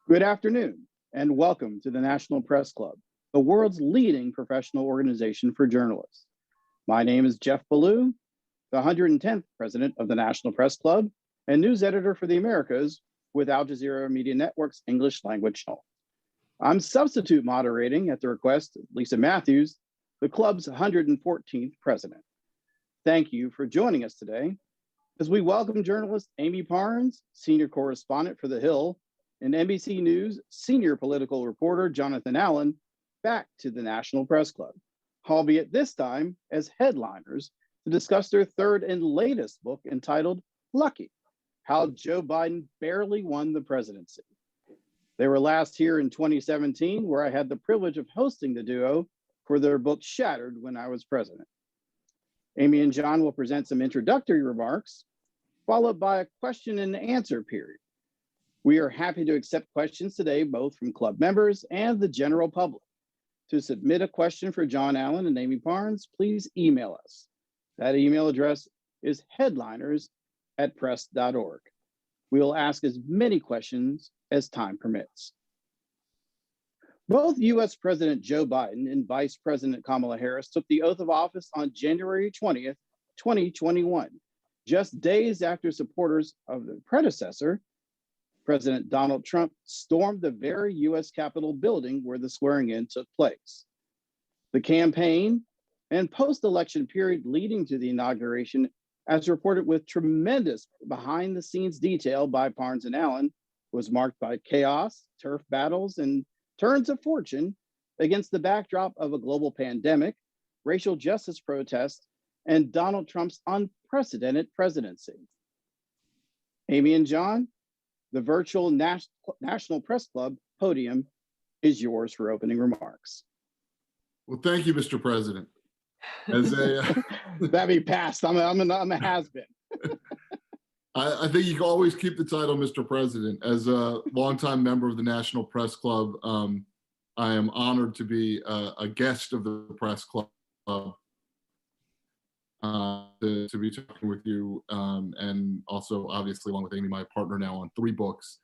Good afternoon, and welcome to the National Press Club, the world's leading professional organization for journalists. My name is Jeff Ballou, the 110th president of the National Press Club and news editor for the Americas with Al Jazeera Media Network's English language channel. I'm substitute moderating at the request of Lisa Matthews, the club's 114th president. Thank you for joining us today as we welcome journalist Amie Parnes, senior correspondent for The Hill, and NBC News senior political reporter Jonathan Allen back to the National Press Club, albeit this time as headliners to discuss their third and latest book entitled Lucky: How Joe Biden Barely Won the Presidency. They were last here in 2017, where I had the privilege of hosting the duo for their book Shattered when I was president. Amie and John will present some introductory remarks, followed by a question and answer period. We are happy to accept questions today, both from club members and the general public. To submit a question for John Allen and Amie Parnes, please email us. That email address is headliners@press.org. We will ask as many questions as time permits. Both U.S. President Joe Biden and Vice President Kamala Harris took the oath of office on January 20th, 2021, just days after supporters of the predecessor, President Donald Trump, stormed the very U.S. Capitol building where the swearing-in took place. The campaign and post-election period leading to the inauguration, as reported with tremendous behind-the-scenes detail by Parnes and Allen, was marked by chaos, turf battles, and turns of fortune against the backdrop of a global pandemic, racial justice protests, and Donald Trump's unprecedented presidency. Amie and John, the virtual National Press Club podium is yours for opening remarks. Well, thank you, Mr. President. As a that be passed. I'm a has-been. I think you can always keep the title Mr. President. As a longtime member of the National Press Club, I am honored to be a guest of the Press Club, to be talking with you, and also obviously along with Amie, my partner now on 3 books.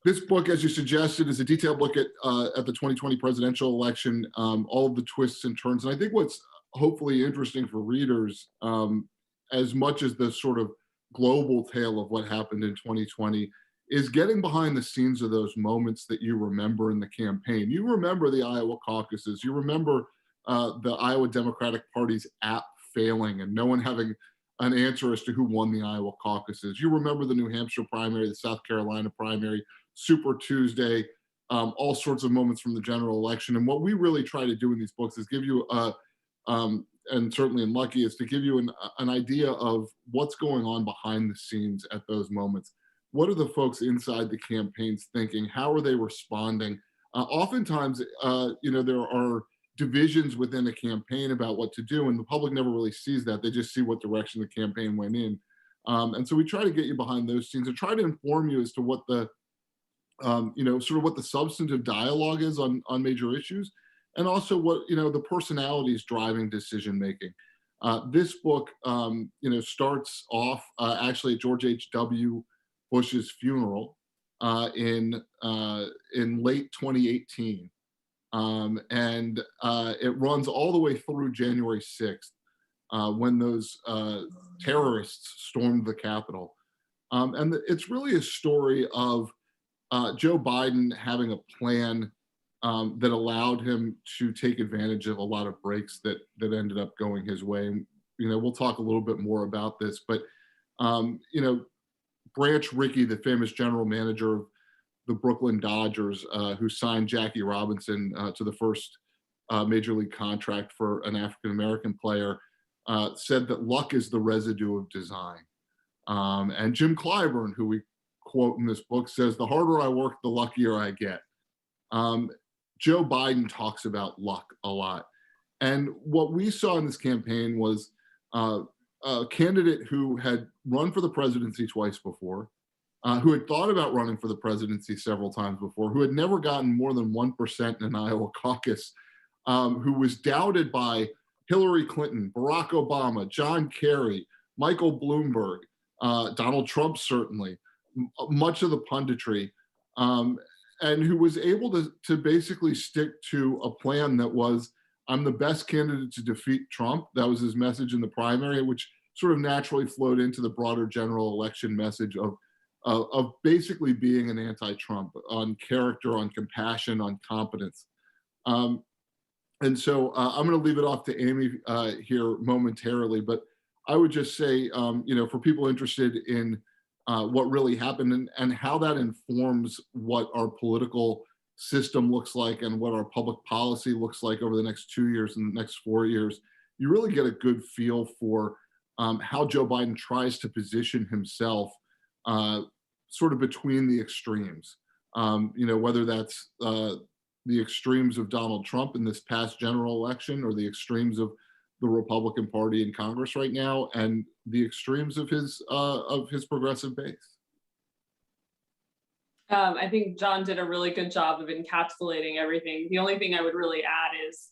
This book, as you suggested, is a detailed look at the 2020 presidential election, all of the twists and turns. And I think what's hopefully interesting for readers, as much as the sort of global tale of what happened in 2020, is getting behind the scenes of those moments that you remember in the campaign. You remember the Iowa caucuses. You remember the Iowa Democratic Party's app failing and no one having an answer as to who won the Iowa caucuses. You remember the New Hampshire primary, the South Carolina primary, Super Tuesday, all sorts of moments from the general election. And what we really try to do in these books is give you and certainly in Lucky, is to give you an idea of what's going on behind the scenes at those moments. What are the folks inside the campaigns thinking? How are they responding? Oftentimes, there are divisions within a campaign about what to do, and the public never really sees that. They just see what direction the campaign went in. And so we try to get you behind those scenes and try to inform you as to what the, sort of what the substantive dialogue is on major issues, and also what, the personalities driving decision-making. This book, starts off actually at George H.W. Bush's funeral in late 2018. And it runs all the way through January 6th, when those terrorists stormed the Capitol. And it's really a story of Joe Biden having a plan that allowed him to take advantage of a lot of breaks that ended up going his way. And, we'll talk a little bit more about this, but, Branch Rickey, the famous general manager of the Brooklyn Dodgers, who signed Jackie Robinson to the first major league contract for an African-American player, said that luck is the residue of design. And Jim Clyburn, who we quote in this book, says, the harder I work, the luckier I get. Joe Biden talks about luck a lot. And what we saw in this campaign was a candidate who had run for the presidency twice before, who had thought about running for the presidency several times before, who had never gotten more than 1% in an Iowa caucus, who was doubted by Hillary Clinton, Barack Obama, John Kerry, Michael Bloomberg, Donald Trump certainly, much of the punditry, and who was able to basically stick to a plan that was, I'm the best candidate to defeat Trump. That was his message in the primary, which sort of naturally flowed into the broader general election message of basically being an anti-Trump on character, on compassion, on competence. And so I'm going to leave it off to Amie here momentarily, but I would just say, for people interested in what really happened and how that informs what our political system looks like and what our public policy looks like over the next 2 years and the next 4 years, you really get a good feel for how Joe Biden tries to position himself sort of between the extremes. Whether that's the extremes of Donald Trump in this past general election, or the extremes of the Republican Party in Congress right now, and the extremes of his progressive base. I think John did a really good job of encapsulating everything. The only thing I would really add is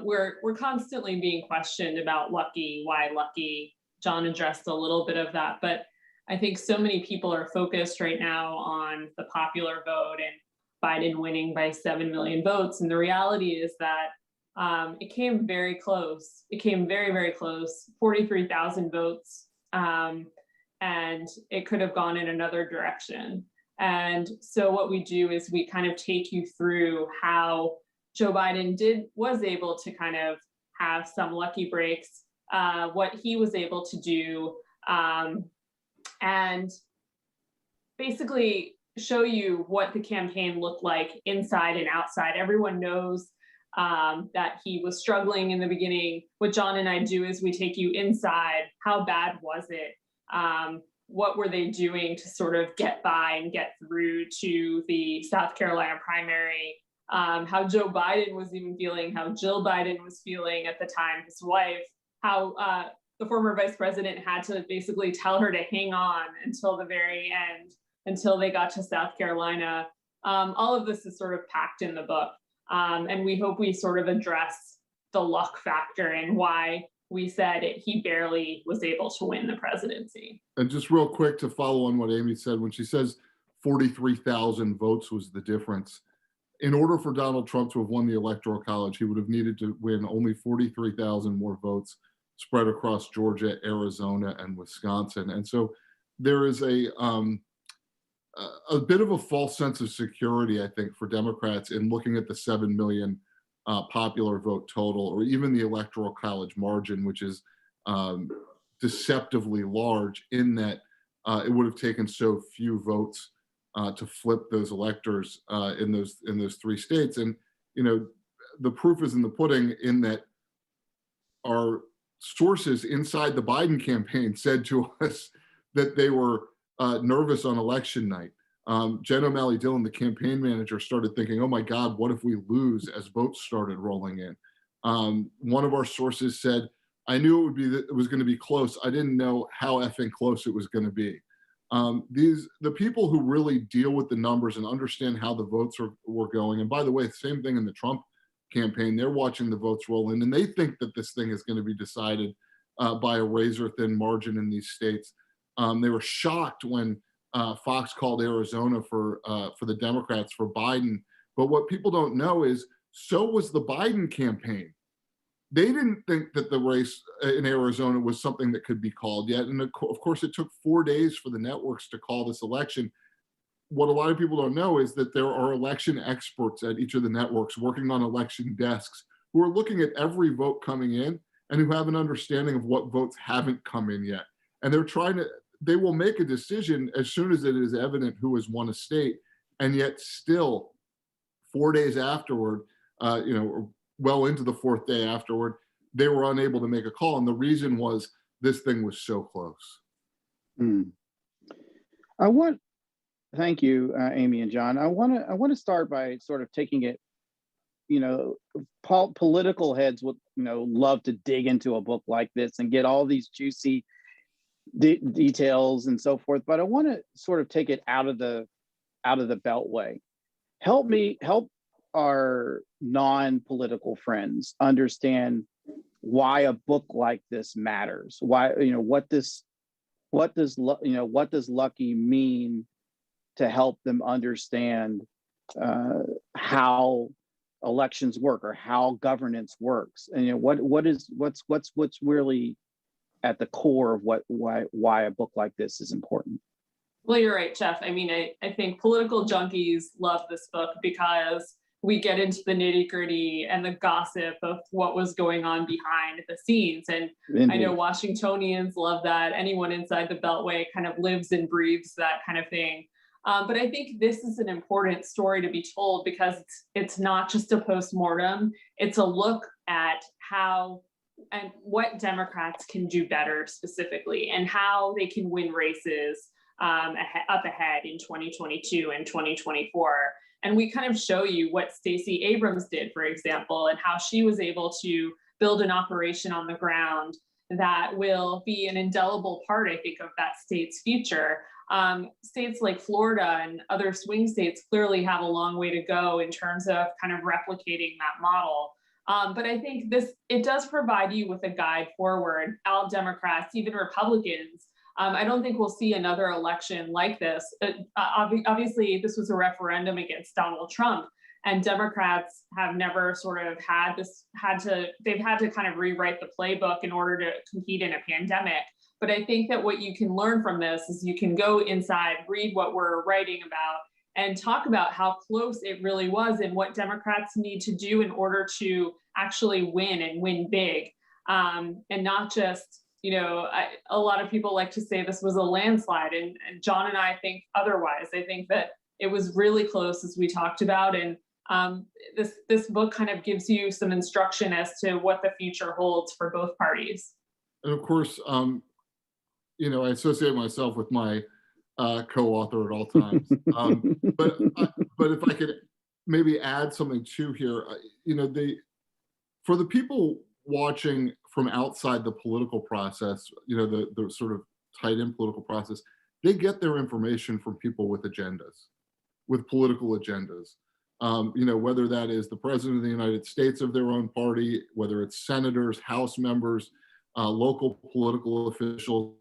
we're constantly being questioned about lucky, why lucky. John addressed a little bit of that, but I think so many people are focused right now on the popular vote and Biden winning by 7 million votes. And the reality is that it came very close. It came very, very close, 43,000 votes. And it could have gone in another direction. And so what we do is we kind of take you through how Joe Biden was able to kind of have some lucky breaks, what he was able to do, and basically show you what the campaign looked like inside and outside. Everyone knows that he was struggling in the beginning. What John and I do is we take you inside. How bad was it? What were they doing to sort of get by and get through to the South Carolina primary? How Joe Biden was even feeling, how Jill Biden was feeling at the time, his wife, how the former vice president had to basically tell her to hang on until the very end, until they got to South Carolina. All of this is sort of packed in the book. And we hope we sort of address the luck factor and why we said he barely was able to win the presidency. And just real quick to follow on what Amie said, when she says 43,000 votes was the difference, in order for Donald Trump to have won the Electoral College, he would have needed to win only 43,000 more votes spread across Georgia, Arizona, and Wisconsin. And so there is a bit of a false sense of security, I think, for Democrats in looking at the 7 million popular vote total, or even the Electoral College margin, which is deceptively large in that it would have taken so few votes to flip those electors in those three states. And the proof is in the pudding, in that our sources inside the Biden campaign said to us that they were nervous on election night. Jen O'Malley Dillon, the campaign manager, started thinking, oh my God, what if we lose, as votes started rolling in. One of our sources said, I knew it was going to be close. I didn't know how effing close it was going to be. The people who really deal with the numbers and understand how the votes were going, and by the way, same thing in the Trump campaign, they're watching the votes roll in, and they think that this thing is going to be decided by a razor-thin margin in these states. They were shocked when Fox called Arizona for the Democrats for Biden. But what people don't know is, so was the Biden campaign. They didn't think that the race in Arizona was something that could be called yet. And of course, it took 4 days for the networks to call this election. What a lot of people don't know is that there are election experts at each of the networks working on election desks who are looking at every vote coming in and who have an understanding of what votes haven't come in yet. And they will make a decision as soon as it is evident who has won a state. And yet still 4 days afterward, well into the fourth day afterward, they were unable to make a call. And the reason was this thing was so close. Thank you, Amie and John. I want to start by sort of taking it, political heads would, love to dig into a book like this and get all these juicy details and so forth. But I want to sort of take it out of the beltway. Help our non-political friends understand why a book like this matters. Why, what what does lucky mean to help them understand how elections work or how governance works, and what's really at the core of why a book like this is important. Well, you're right, Jeff. I mean, I think political junkies love this book because we get into the nitty gritty and the gossip of what was going on behind the scenes. And Indeed. I know Washingtonians love that. Anyone inside the Beltway kind of lives and breathes that kind of thing. But I think this is an important story to be told because it's not just a postmortem. It's a look at how and what Democrats can do better specifically and how they can win races up ahead in 2022 and 2024. And we kind of show you what Stacey Abrams did, for example, and how she was able to build an operation on the ground that will be an indelible part, I think, of that state's future. States like Florida and other swing states clearly have a long way to go in terms of kind of replicating that model. But I think it does provide you with a guide forward. All Democrats, even Republicans, I don't think we'll see another election like this. Obviously, this was a referendum against Donald Trump, and Democrats have never sort of they've had to kind of rewrite the playbook in order to compete in a pandemic. But I think that what you can learn from this is you can go inside, read what we're writing about, and talk about how close it really was and what Democrats need to do in order to actually win and win big, and not just, a lot of people like to say this was a landslide, and John and I think otherwise. I think that it was really close, as we talked about, and this book kind of gives you some instruction as to what the future holds for both parties. And of course, I associate myself with my co-author at all times. But if I could maybe add something to here, for the people watching from outside the political process, the sort of tight-in political process, they get their information from people with agendas, with political agendas. Whether that is the president of the United States of their own party, whether it's senators, House members, local political officials.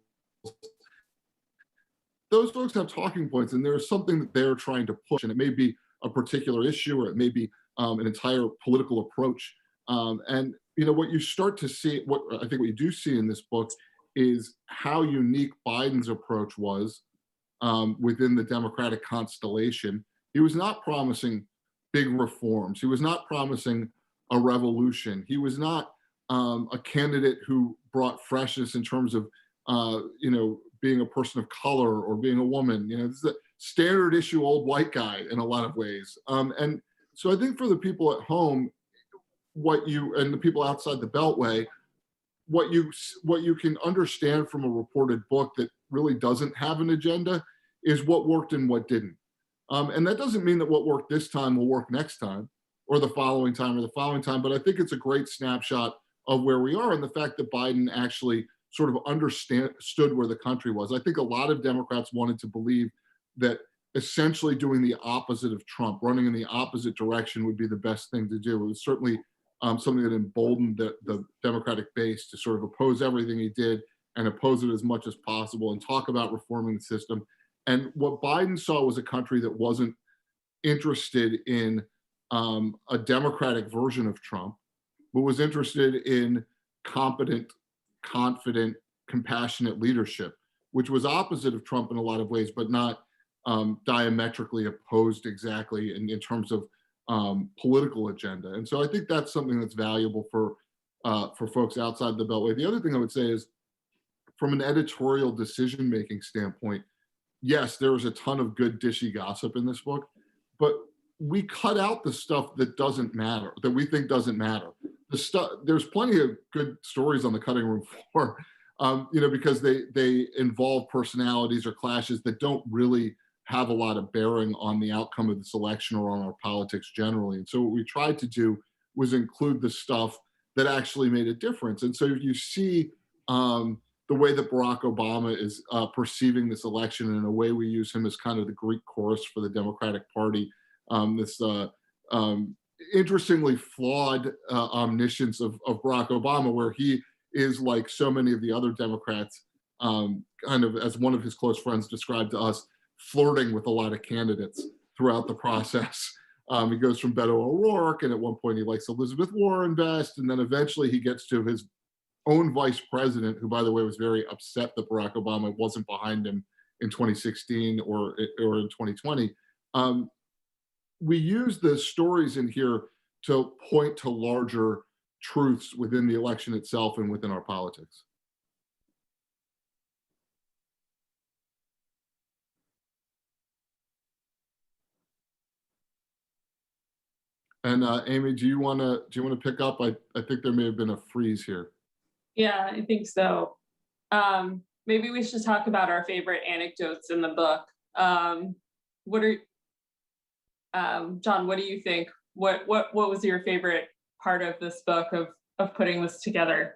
Those folks have talking points, and there's something that they're trying to push, and it may be a particular issue, or it may be an entire political approach. And what you start to see, what you do see in this book, is how unique Biden's approach was within the Democratic constellation. He was not promising big reforms. He was not promising a revolution. He was not a candidate who brought freshness in terms of being a person of color or being a woman. This is a standard issue old white guy in a lot of ways. And so I think for the people at home, and the people outside the Beltway, what you can understand from a reported book that really doesn't have an agenda is what worked and what didn't. And that doesn't mean that what worked this time will work next time or the following time or the following time, but I think it's a great snapshot of where we are and the fact that Biden actually sort of understood where the country was. I think a lot of Democrats wanted to believe that essentially doing the opposite of Trump, running in the opposite direction, would be the best thing to do. It was certainly something that emboldened the Democratic base to sort of oppose everything he did and oppose it as much as possible and talk about reforming the system. And what Biden saw was a country that wasn't interested in a Democratic version of Trump, but was interested in competent, confident, compassionate leadership, which was opposite of Trump in a lot of ways, but not diametrically opposed exactly in terms of political agenda. And so I think that's something that's valuable for folks outside the Beltway. The other thing I would say is, from an editorial decision-making standpoint, yes, there was a ton of good dishy gossip in this book, but we cut out the stuff that doesn't matter, that we think doesn't matter. There's plenty of good stories on the cutting room floor, because they involve personalities or clashes that don't really have a lot of bearing on the outcome of this election or on our politics generally. And so what we tried to do was include the stuff that actually made a difference. And so you see the way that Barack Obama is perceiving this election, and in a way we use him as kind of the Greek chorus for the Democratic Party, this interestingly flawed omniscience of Barack Obama, where he is, like so many of the other Democrats, kind of, as one of his close friends described to us, flirting with a lot of candidates throughout the process. He goes from Beto O'Rourke, and at one point he likes Elizabeth Warren best, and then eventually he gets to his own vice president, who, by the way, was very upset that Barack Obama wasn't behind him in 2016 or in 2020. We use the stories in here to point to larger truths within the election itself and within our politics. And Amy, do you want to pick up? I think there may have been a freeze here. Yeah, I think so. Maybe we should talk about our favorite anecdotes in the book. John, what do you think? What was your favorite part of this book of putting this together?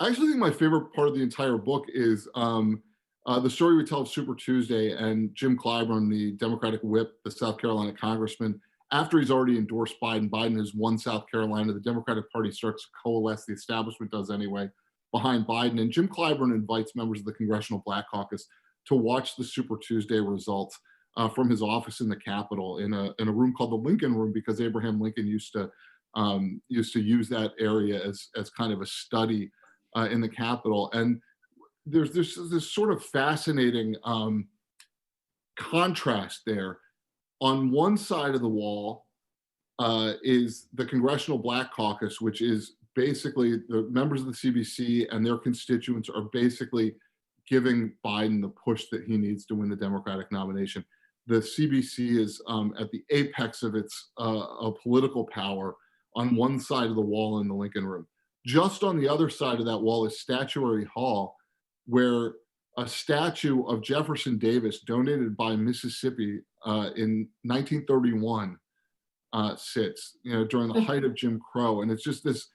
I actually think my favorite part of the entire book is the story we tell of Super Tuesday and Jim Clyburn, the Democratic whip, the South Carolina congressman. After he's already endorsed Biden, Biden has won South Carolina. The Democratic Party starts to coalesce, the establishment does anyway, behind Biden. And Jim Clyburn invites members of the Congressional Black Caucus to watch the Super Tuesday results from his office in the Capitol in a room called the Lincoln Room, because Abraham Lincoln used to use that area as kind of a study in the Capitol. And there's this sort of fascinating contrast there. On one side of the wall is the Congressional Black Caucus, which is basically the members of the CBC and their constituents are basically giving Biden the push that he needs to win the Democratic nomination. The CBC is at the apex of its political power on one side of the wall in the Lincoln Room. Just on the other side of that wall is Statuary Hall, where a statue of Jefferson Davis donated by Mississippi in 1931 sits, during the height of Jim Crow. And it's just this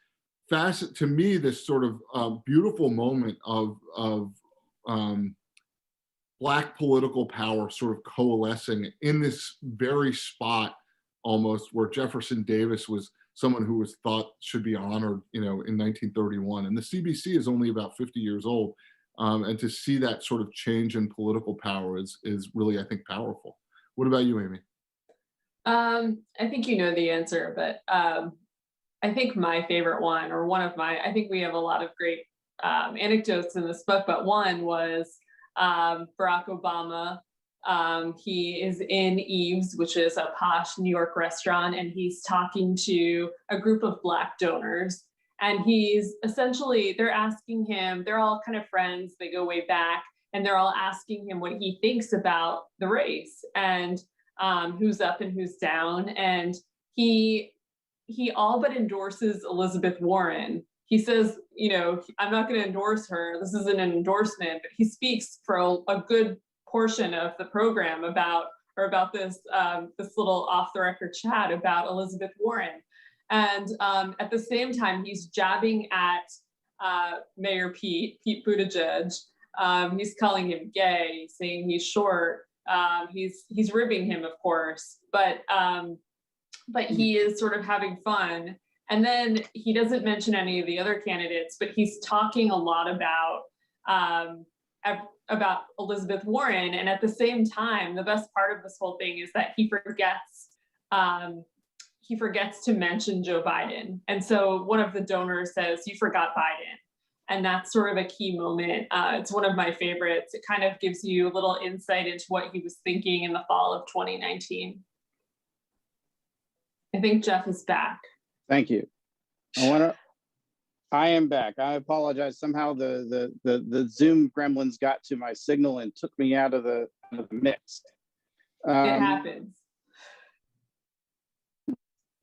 to me, this sort of beautiful moment of Black political power sort of coalescing in this very spot almost where Jefferson Davis was someone who was thought should be honored, in 1931. And the CBC is only about 50 years old. And to see that sort of change in political power is really, I think, powerful. What about you, Amy? I think you know the answer, but I think my favorite one, or I think we have a lot of great anecdotes in this book, but one was Barack Obama. He is in Eve's, which is a posh New York restaurant, and he's talking to a group of Black donors. And he's essentially, they're asking him, they're all kind of friends, they go way back, and they're all asking him what he thinks about the race and who's up and who's down. And he all but endorses Elizabeth Warren. He says, I'm not going to endorse her. This isn't an endorsement, but he speaks for a good portion of the program about this little off the record chat about Elizabeth Warren. And at the same time, he's jabbing at Mayor Pete Buttigieg. He's calling him gay, saying he's short. He's ribbing him, of course, but he is sort of having fun. And then he doesn't mention any of the other candidates, but he's talking a lot about Elizabeth Warren. And at the same time, the best part of this whole thing is that he forgets to mention Joe Biden. And so one of the donors says, "You forgot Biden." And that's sort of a key moment. It's one of my favorites. It kind of gives you a little insight into what he was thinking in the fall of 2019. I think Jeff is back. Thank you. I am back. I apologize. Somehow the Zoom gremlins got to my signal and took me out of the mix. It happens.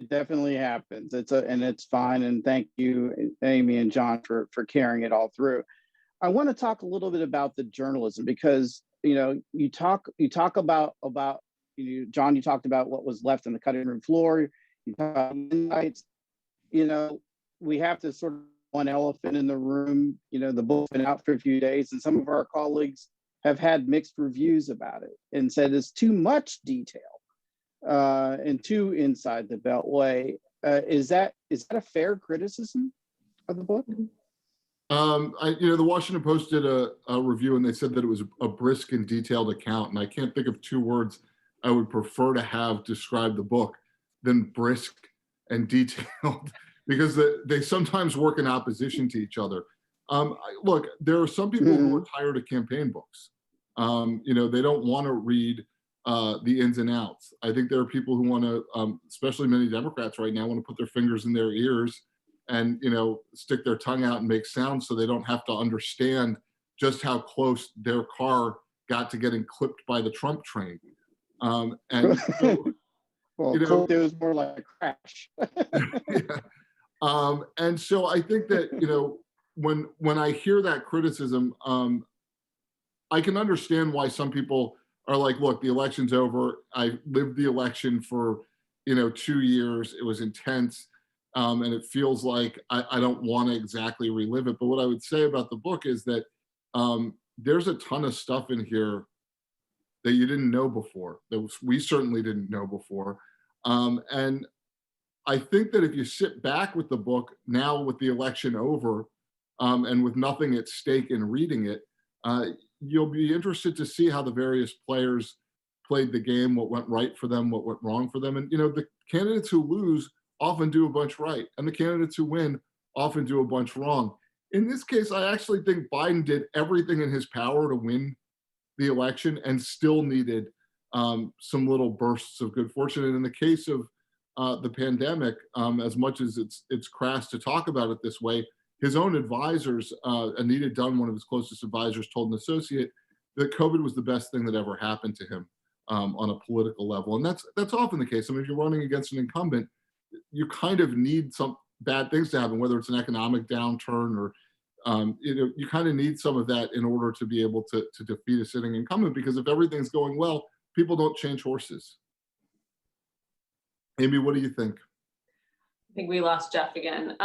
It definitely happens. And it's fine. And thank you, Amy and John, for carrying it all through. I want to talk a little bit about the journalism, because you talk about John, you talked about what was left on the cutting room floor. You talk about insights. We have to sort of one elephant in the room. The book's been out for a few days, and some of our colleagues have had mixed reviews about it and said it's too much detail and too inside the beltway. Is that a fair criticism of the book? The Washington Post did a review, and they said that it was a brisk and detailed account. And I can't think of two words I would prefer to have describe the book than brisk and detailed, because they sometimes work in opposition to each other. Look, there are some people who are tired of campaign books. They don't want to read the ins and outs. I think there are people who want to, especially many Democrats right now, want to put their fingers in their ears and stick their tongue out and make sounds so they don't have to understand just how close their car got to getting clipped by the Trump train. And well, it was more like a crash. Yeah. And so I think that when I hear that criticism, I can understand why some people are like, look, the election's over. I lived the election for 2 years. It was intense. And it feels like I don't want to exactly relive it. But what I would say about the book is that there's a ton of stuff in here that you didn't know before, that we certainly didn't know before. And I think that if you sit back with the book now with the election over and with nothing at stake in reading it, you'll be interested to see how the various players played the game, what went right for them, what went wrong for them. And, the candidates who lose often do a bunch right, and the candidates who win often do a bunch wrong. In this case, I actually think Biden did everything in his power to win the election and still needed some little bursts of good fortune. And in the case of the pandemic, as much as it's crass to talk about it this way, his own advisors, Anita Dunn, one of his closest advisors, told an associate that COVID was the best thing that ever happened to him on a political level. And that's often the case. I mean, if you're running against an incumbent, you kind of need some bad things to happen, whether it's an economic downturn or you kind of need some of that in order to be able to defeat a sitting incumbent, because if everything's going well, people don't change horses. Amie, what do you think? I think we lost Jeff again.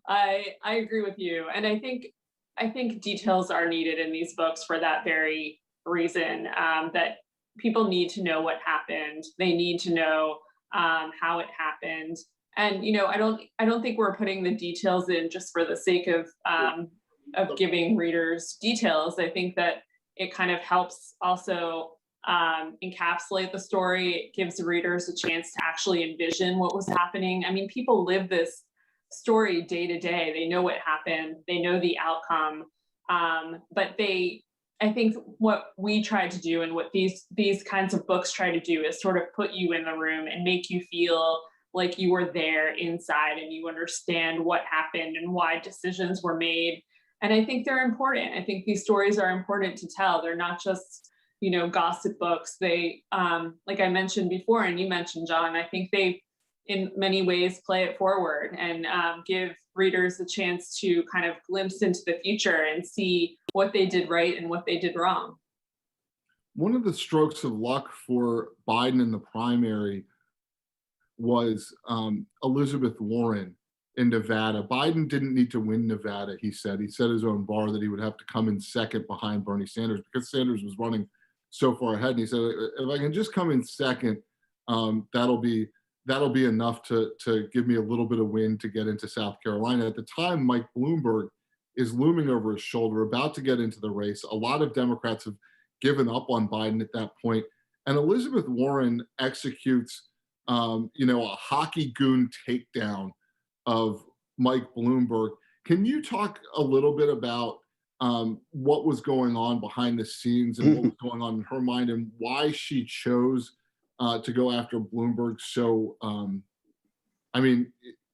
I agree with you, and I think details are needed in these books for that very reason, that people need to know what happened. They need to know how it happened. And I don't think we're putting the details in just for the sake of giving readers details. I think that it kind of helps also encapsulate the story. It gives readers a chance to actually envision what was happening. I mean, people live this story day to day. They know what happened. They know the outcome. But I think what we try to do, and what these kinds of books try to do, is sort of put you in the room and make you feel like you were there inside and you understand what happened and why decisions were made. And I think they're important. I think these stories are important to tell. They're not just, gossip books. They, like I mentioned before, and you mentioned, John, I think they, in many ways, play it forward and give readers a chance to kind of glimpse into the future and see what they did right and what they did wrong. One of the strokes of luck for Biden in the primary was Elizabeth Warren in Nevada. Biden didn't need to win Nevada, he said. He set his own bar that he would have to come in second behind Bernie Sanders because Sanders was running so far ahead. And he said, if I can just come in second, that'll be enough to give me a little bit of win to get into South Carolina. At the time, Mike Bloomberg is looming over his shoulder, about to get into the race. A lot of Democrats have given up on Biden at that point. And Elizabeth Warren executes a hockey goon takedown of Mike Bloomberg. Can you talk a little bit about what was going on behind the scenes and what was going on in her mind and why she chose to go after Bloomberg so,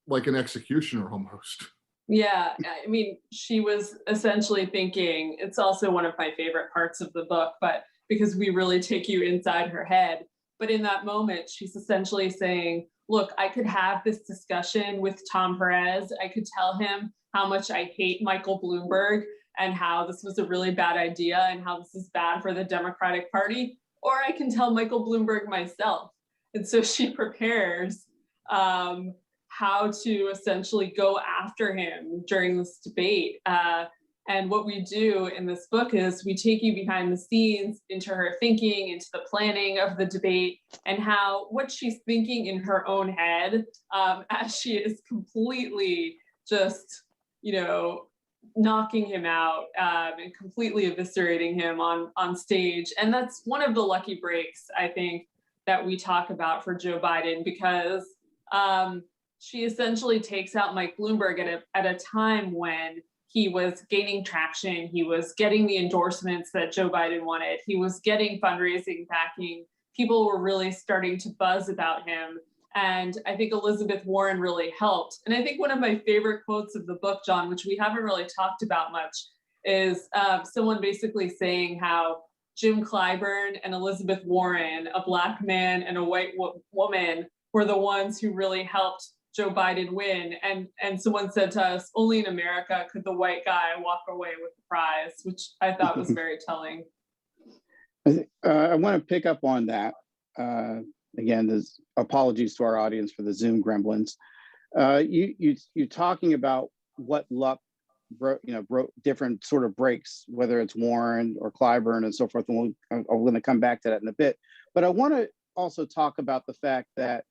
like an executioner almost? Yeah, I mean, she was essentially thinking, it's also one of my favorite parts of the book, but because we really take you inside her head. But in that moment, she's essentially saying, look, I could have this discussion with Tom Perez. I could tell him how much I hate Michael Bloomberg and how this was a really bad idea and how this is bad for the Democratic Party. Or I can tell Michael Bloomberg myself. And so she prepares how to essentially go after him during this debate. And what we do in this book is we take you behind the scenes into her thinking, into the planning of the debate, and what she's thinking in her own head as she is completely just knocking him out and completely eviscerating him on stage. And that's one of the lucky breaks, I think, that we talk about for Joe Biden, because she essentially takes out Mike Bloomberg at a time when he was gaining traction. He was getting the endorsements that Joe Biden wanted. He was getting fundraising backing. People were really starting to buzz about him. And I think Elizabeth Warren really helped. And I think one of my favorite quotes of the book, John, which we haven't really talked about much, is someone basically saying how Jim Clyburn and Elizabeth Warren, a Black man and a white woman, were the ones who really helped Joe Biden win. And someone said to us, only in America could the white guy walk away with the prize, which I thought was very telling. I want to pick up on that. Again, there's apologies to our audience for the Zoom gremlins. You're talking about what luck broke different sort of breaks, whether it's Warren or Clyburn and so forth. And I'm going to come back to that in a bit. But I want to also talk about the fact that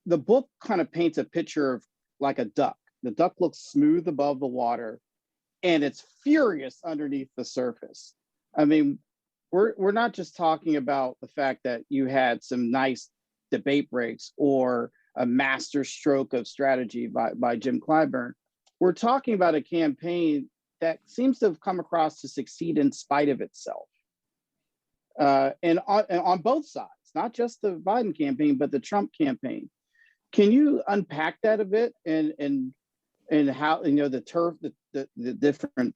the book kind of paints a picture of like a duck. The duck looks smooth above the water, and it's furious underneath the surface. I mean, we're not just talking about the fact that you had some nice debate breaks or a master stroke of strategy by Jim Clyburn. We're talking about a campaign that seems to have come across to succeed in spite of itself. And on both sides, not just the Biden campaign, but the Trump campaign. Can you unpack that a bit and how, the turf, the different,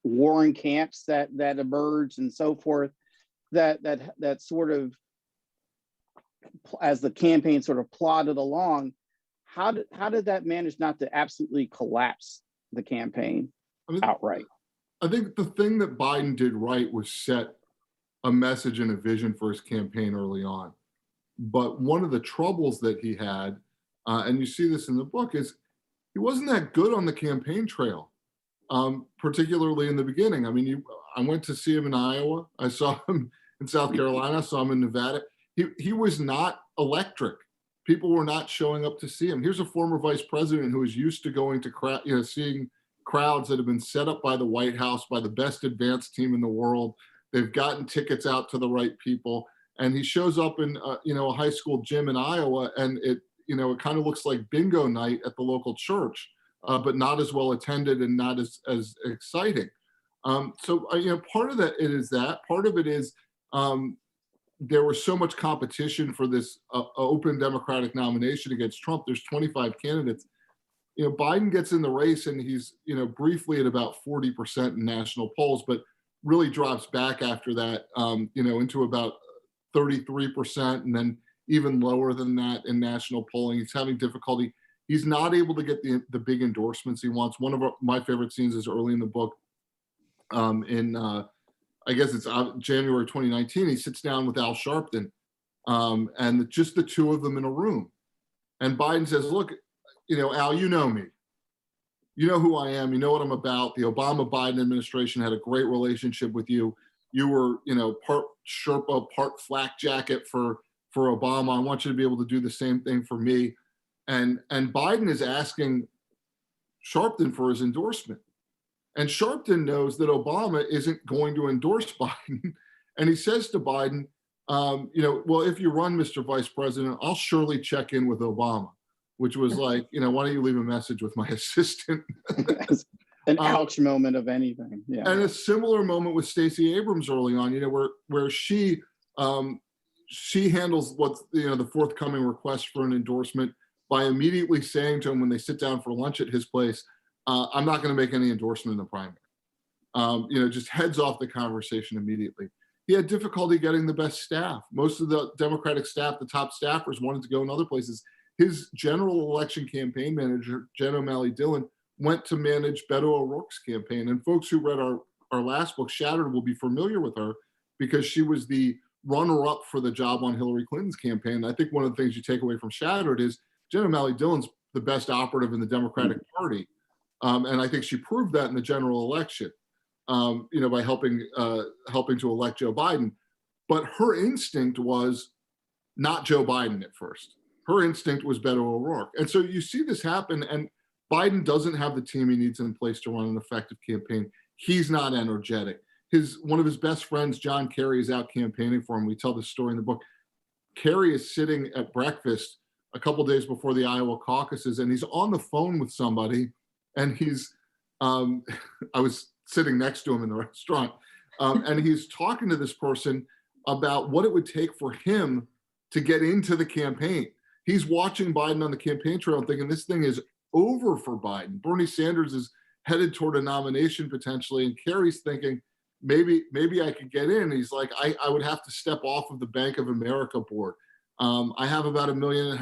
warring camps that emerged and so forth, that sort of, as the campaign sort of plodded along, how did that manage not to absolutely collapse the campaign outright? I think the thing that Biden did right was set a message and a vision for his campaign early on. But one of the troubles that he had, and you see this in the book, is he wasn't that good on the campaign trail. Particularly in the beginning. I mean, I went to see him in Iowa. I saw him in South Carolina. I saw him in Nevada. He was not electric. People were not showing up to see him. Here's a former vice president who is used to going to seeing crowds that have been set up by the White House, by the best advanced team in the world. They've gotten tickets out to the right people, and he shows up in a high school gym in Iowa, and it kind of looks like bingo night at the local church. But not as well attended and not as exciting. So part of that is that. Part of it is there was so much competition for this open Democratic nomination against Trump. There's 25 candidates. Biden gets in the race and he's briefly at about 40% in national polls, but really drops back after that into about 33%, and then even lower than that in national polling. He's having difficulty. He's not able to get the big endorsements he wants. One of my favorite scenes is early in the book. I guess it's January 2019. He sits down with Al Sharpton, and just the two of them in a room. And Biden says, "Look, Al, you know me. You know who I am. You know what I'm about. The Obama-Biden administration had a great relationship with you. You were, part Sherpa, part flak jacket for Obama. I want you to be able to do the same thing for me." And Biden is asking Sharpton for his endorsement. And Sharpton knows that Obama isn't going to endorse Biden. And he says to Biden, well, if you run, Mr. Vice President, I'll surely check in with Obama, which was like, why don't you leave a message with my assistant? An ouch moment of anything. Yeah. And a similar moment with Stacey Abrams early on, where she handles what's, the forthcoming request for an endorsement by immediately saying to him when they sit down for lunch at his place, I'm not going to make any endorsement in the primary. Just heads off the conversation immediately. He had difficulty getting the best staff. Most of the Democratic staff, the top staffers, wanted to go in other places. His general election campaign manager, Jen O'Malley Dillon, went to manage Beto O'Rourke's campaign. And folks who read our last book, Shattered, will be familiar with her because she was the runner-up for the job on Hillary Clinton's campaign. I think one of the things you take away from Shattered is Jen O'Malley Dillon's the best operative in the Democratic Party. And I think she proved that in the general election, by helping to elect Joe Biden. But her instinct was not Joe Biden at first. Her instinct was Beto O'Rourke. And so you see this happen, and Biden doesn't have the team he needs in place to run an effective campaign. He's not energetic. One of his best friends, John Kerry, is out campaigning for him. We tell this story in the book. Kerry is sitting at breakfast a couple days before the Iowa caucuses, and he's on the phone with somebody, and I was sitting next to him in the restaurant, and he's talking to this person about what it would take for him to get into the campaign. He's watching Biden on the campaign trail and thinking this thing is over for Biden. Bernie Sanders is headed toward a nomination potentially, and Kerry's thinking, maybe I could get in. He's like, I would have to step off of the Bank of America board. I have about $1.5 million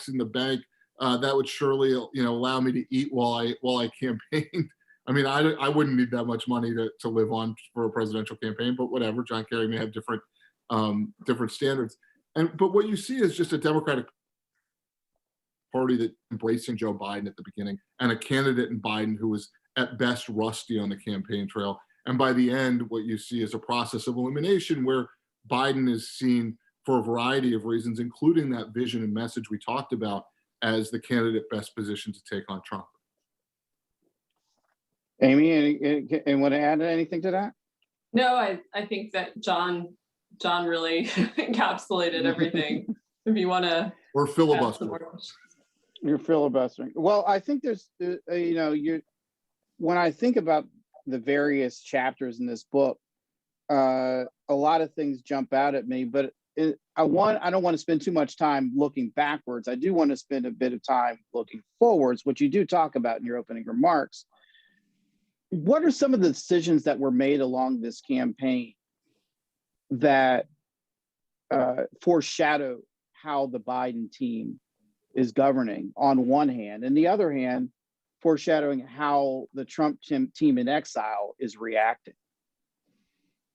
in the bank. That would surely, allow me to eat while I campaign. I mean, I wouldn't need that much money to live on for a presidential campaign, but whatever. John Kerry may have different standards. But what you see is just a Democratic Party that embracing Joe Biden at the beginning, and a candidate in Biden who was at best rusty on the campaign trail. And by the end, what you see is a process of elimination where Biden is seen for a variety of reasons, including that vision and message we talked about, as the candidate best positioned to take on Trump. Amie, and want to add anything to that? No, I think that John really encapsulated everything. If you want to, or filibuster. You're filibustering. Well, I think there's, when I think about the various chapters in this book, a lot of things jump out at me, but I don't want to spend too much time looking backwards. I do want to spend a bit of time looking forwards, which you do talk about in your opening remarks. What are some of the decisions that were made along this campaign that foreshadow how the Biden team is governing on one hand, and the other hand, foreshadowing how the Trump team in exile is reacting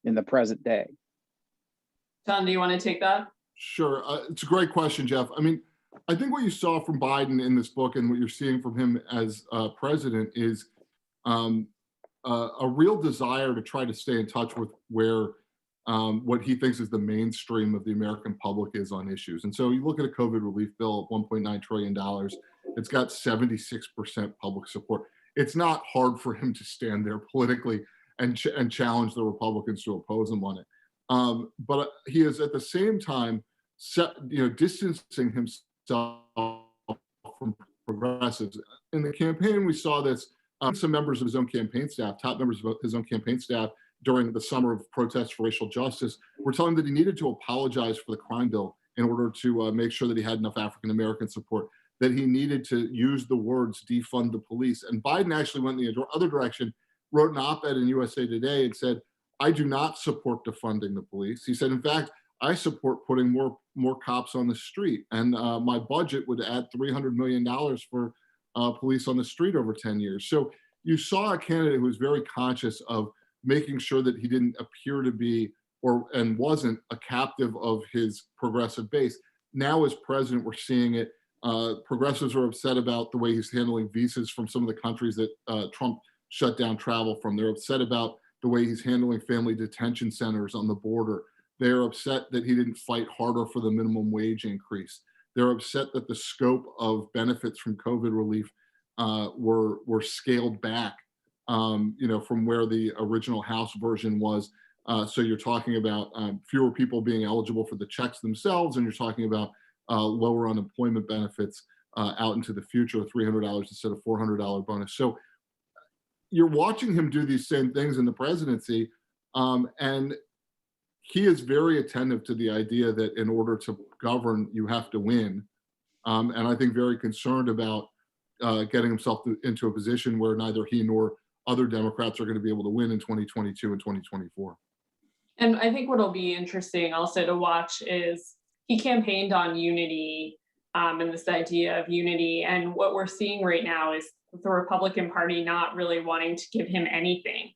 in the present day? John, do you want to take that? Sure. It's a great question, Jeff. I mean, I think what you saw from Biden in this book and what you're seeing from him as president is a real desire to try to stay in touch with where what he thinks is the mainstream of the American public is on issues. And so you look at a COVID relief bill of $1.9 trillion, it's got 76% public support. It's not hard for him to stand there politically and challenge the Republicans to oppose him on it. But he is at the same time, distancing himself from progressives. In the campaign, we saw this. Some members of his own campaign staff, top members of his own campaign staff, during the summer of protests for racial justice, were telling him that he needed to apologize for the crime bill in order to make sure that he had enough African-American support, that he needed to use the words defund the police. And Biden actually went in the other direction, wrote an op-ed in USA Today and said, I do not support defunding the police. He said, in fact, I support putting more cops on the street. And my budget would add $300 million for police on the street over 10 years. So you saw a candidate who was very conscious of making sure that he didn't appear to be and wasn't a captive of his progressive base. Now as president, we're seeing it. Progressives are upset about the way he's handling visas from some of the countries that Trump shut down travel from. They're upset about the way he's handling family detention centers on the border. They're upset that he didn't fight harder for the minimum wage increase. They're upset that the scope of benefits from COVID relief were scaled back, from where the original House version was. So you're talking about fewer people being eligible for the checks themselves, and you're talking about lower unemployment benefits out into the future, $300 instead of $400 bonus. So you're watching him do these same things in the presidency, and he is very attentive to the idea that in order to govern, you have to win. And I think very concerned about getting himself into a position where neither he nor other Democrats are going to be able to win in 2022 and 2024. And I think what'll be interesting also to watch is he campaigned on unity and this idea of unity. And what we're seeing right now is the Republican Party not really wanting to give him anything.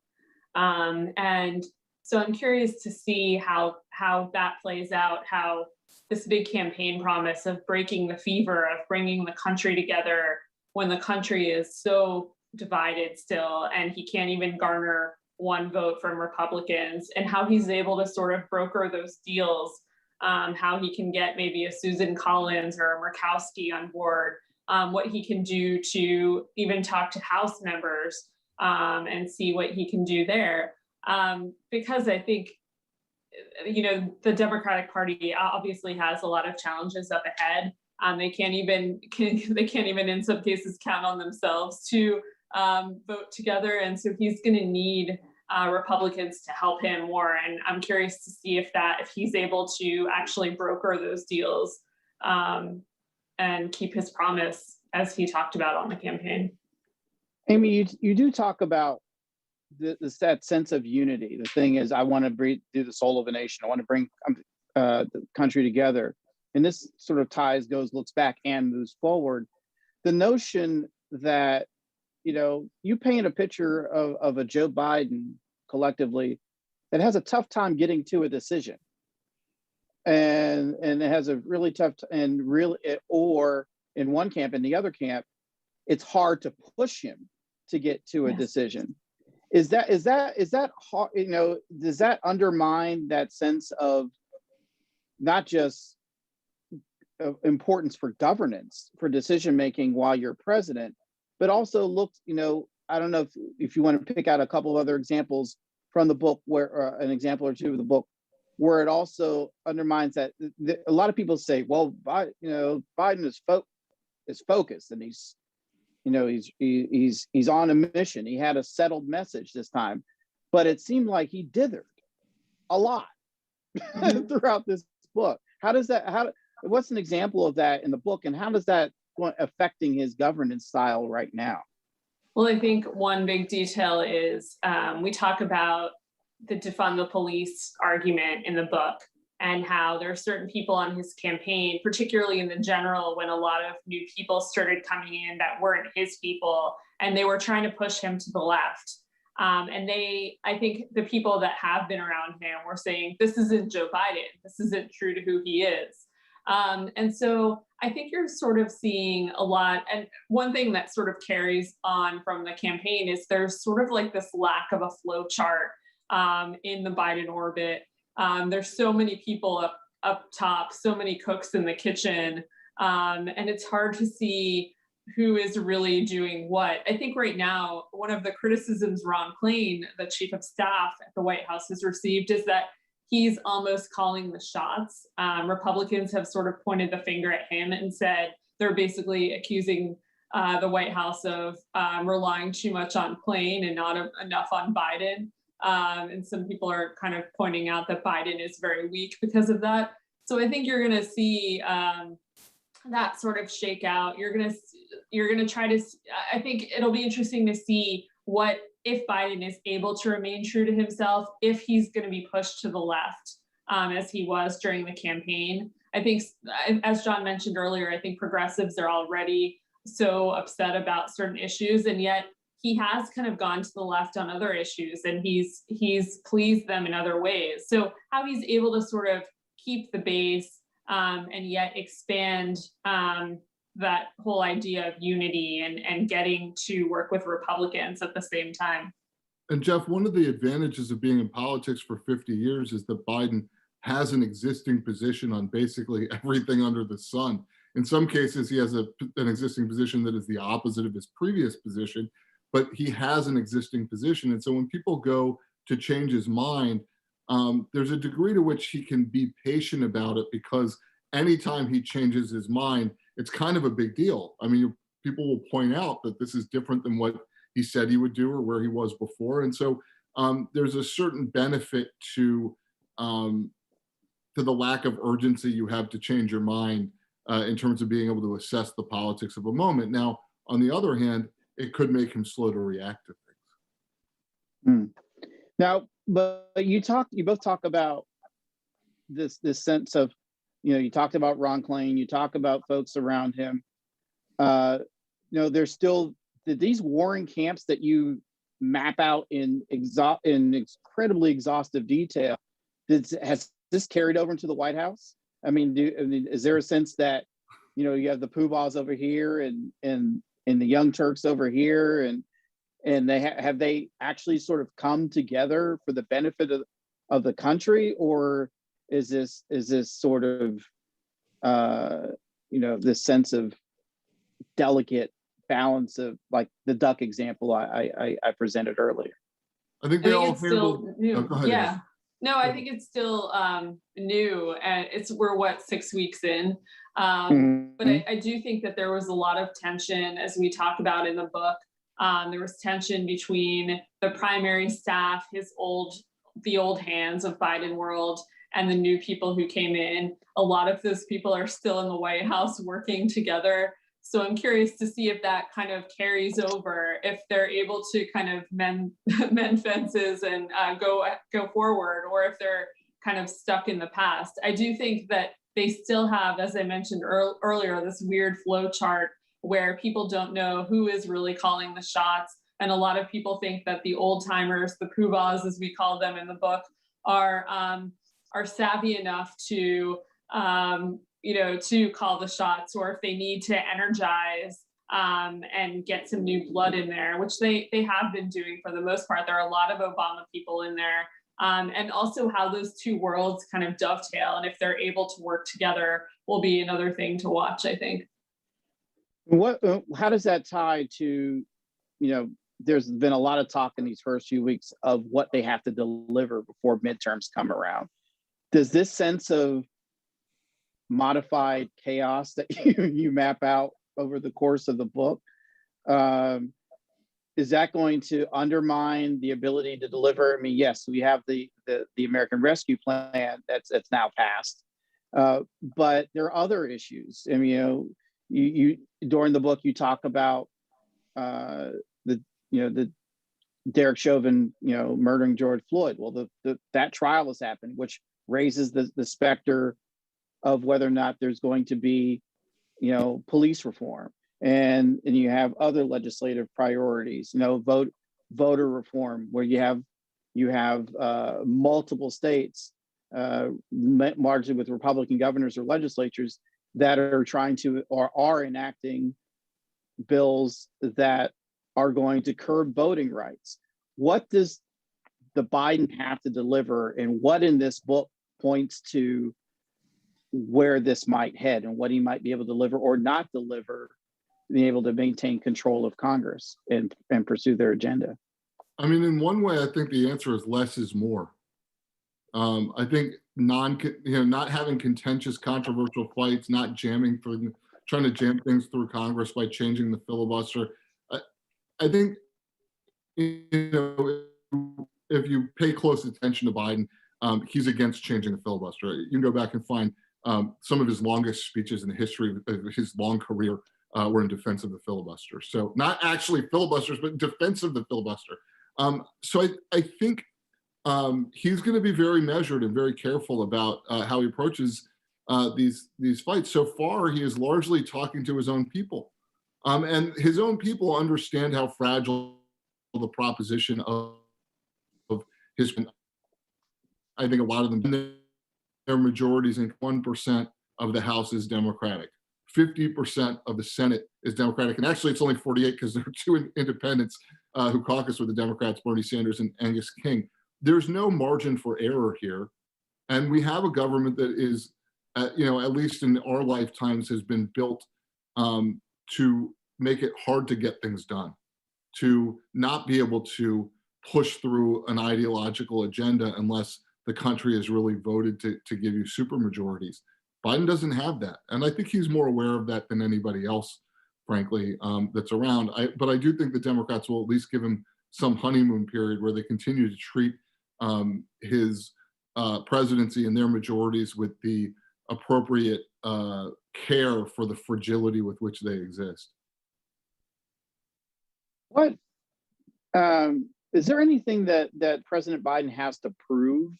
And so I'm curious to see how that plays out, how this big campaign promise of breaking the fever, of bringing the country together when the country is so divided still, and he can't even garner one vote from Republicans, and how he's able to sort of broker those deals, how he can get maybe a Susan Collins or a Murkowski on board what he can do to even talk to House members and see what he can do there. Because I think, the Democratic Party obviously has a lot of challenges up ahead. They can't even in some cases count on themselves to vote together, and so he's going to need Republicans to help him more. And I'm curious to see if he's able to actually broker those deals and keep his promise as he talked about on the campaign. Amie, you do talk about that sense of unity. The thing is, I want to do the soul of a nation. I want to bring the country together. And this sort of looks back and moves forward. The notion that, you paint a picture of a Joe Biden collectively that has a tough time getting to a decision. And it has a really tough, or in one camp, in the other camp, it's hard to push him to get to a decision. Is that hard? Does that undermine that sense of not just importance for governance, for decision making while you're president, but also I don't know if you want to pick out a couple of other examples from the book, where an example or two of the book, where it also undermines that. A lot of people say, well, Biden is focused, and he's on a mission. He had a settled message this time, but it seemed like he dithered a lot throughout this book. What's an example of that in the book, and how does that affecting his governance style right now? Well, I think one big detail is we talk about the defund the police argument in the book, and how there are certain people on his campaign, particularly in the general, when a lot of new people started coming in that weren't his people, and they were trying to push him to the left. I think the people that have been around him were saying, this isn't Joe Biden. This isn't true to who he is. And so I think you're sort of seeing a lot. And one thing that sort of carries on from the campaign is there's sort of like this lack of a flow chart in the Biden orbit. There's so many people up top, so many cooks in the kitchen, and it's hard to see who is really doing what. I think right now, one of the criticisms Ron Klain, the chief of staff at the White House, has received is that he's almost calling the shots. Republicans have sort of pointed the finger at him and said they're basically accusing the White House of relying too much on Klain and not enough on Biden. And some people are kind of pointing out that Biden is very weak because of that. So I think you're going to see that sort of shake out. You're going to try to, I think it'll be interesting to see if Biden is able to remain true to himself, if he's going to be pushed to the left as he was during the campaign. I think, as John mentioned earlier, I think progressives are already so upset about certain issues, and yet he has kind of gone to the left on other issues, and he's pleased them in other ways. So how he's able to sort of keep the base and yet expand that whole idea of unity and getting to work with Republicans at the same time. And Jeff, one of the advantages of being in politics for 50 years is that Biden has an existing position on basically everything under the sun. In some cases, he has an existing position that is the opposite of his previous position, but he has an existing position. And so when people go to change his mind, there's a degree to which he can be patient about it, because anytime he changes his mind, it's kind of a big deal. I mean, people will point out that this is different than what he said he would do or where he was before. And so there's a certain benefit to the lack of urgency you have to change your mind in terms of being able to assess the politics of a moment. Now, on the other hand, it could make him slow to react to things. Now, but you both talk about this sense of, you talked about Ron Klain, you talk about folks around him. There's still these warring camps that you map out in incredibly exhaustive detail. Has this carried over into the White House? I mean, is there a sense that, you have the Poobahs over here and the Young Turks over here, and have they actually sort of come together for the benefit of the country, or is this sort of this sense of delicate balance of, like the duck example I presented earlier. I think I they think all it's still handled. new. Oh, go ahead, Yeah. Amy. No, I think it's still new, and we're what, 6 weeks in. But I do think that there was a lot of tension, as we talk about in the book. There was tension between the primary staff, the old hands of Biden world, and the new people who came in. A lot of those people are still in the White House working together. So I'm curious to see if that kind of carries over, if they're able to kind of mend fences and go forward, or if they're kind of stuck in the past. I do think that they still have, as I mentioned earlier, this weird flow chart where people don't know who is really calling the shots. And a lot of people think that the old timers, the poobahs, as we call them in the book, are savvy enough to to call the shots, or if they need to energize and get some new blood in there, which they have been doing for the most part. There are a lot of Obama people in there, and also how those two worlds kind of dovetail, and if they're able to work together will be another thing to watch, I think. How does that tie to, there's been a lot of talk in these first few weeks of what they have to deliver before midterms come around. Does this sense of modified chaos that you map out over the course of the book, is that going to undermine the ability to deliver? I mean, yes, we have the American Rescue Plan that's now passed, but there are other issues. I mean, you during the book you talk about the Derek Chauvin murdering George Floyd. Well, that trial has happened, which raises the specter of whether or not there's going to be, police reform, and you have other legislative priorities, voter reform, where you have multiple states, largely with Republican governors or legislatures, that are trying to or are enacting bills that are going to curb voting rights. What does the Biden have to deliver, and what in this book points to where this might head and what he might be able to deliver or not deliver, being able to maintain control of Congress and pursue their agenda? I mean, in one way, I think the answer is less is more. I think not having contentious, controversial fights, not trying to jam things through Congress by changing the filibuster. I think, if you pay close attention to Biden, he's against changing the filibuster. You can go back and find some of his longest speeches in the history of his long career were in defense of the filibuster. So not actually filibusters, but defense of the filibuster. So I think he's going to be very measured and very careful about how he approaches these fights. So far, he is largely talking to his own people. And his own people understand how fragile the proposition of his. I think a lot of them, their majorities in 1% of the House is Democratic. 50% of the Senate is Democratic. And actually, it's only 48 because there are two independents who caucus with the Democrats, Bernie Sanders and Angus King. There's no margin for error here. And we have a government that is, at least in our lifetimes, has been built to make it hard to get things done, to not be able to push through an ideological agenda unless the country has really voted to give you supermajorities. Biden doesn't have that. And I think he's more aware of that than anybody else, frankly, that's around. But I do think the Democrats will at least give him some honeymoon period where they continue to treat his presidency and their majorities with the appropriate care for the fragility with which they exist. What is there anything that President Biden has to prove?